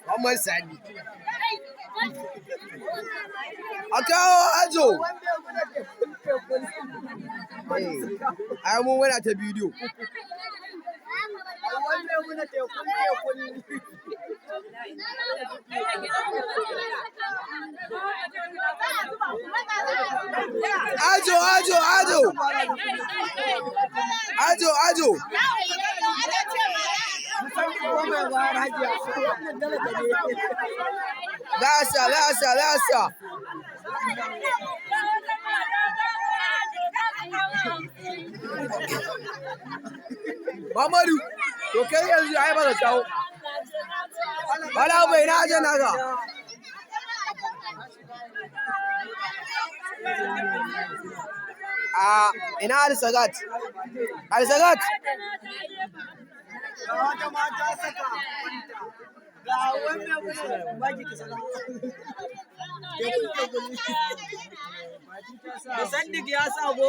Muhammad Sani. A kawo ajo. Ai mun wana ta bidiyo. Ajo. Lasa. Mamadu, to kai yanzu ai ba ka kawo. Wala bai na aje naga. Ina Al-Sagat. Sandik ya sa 10.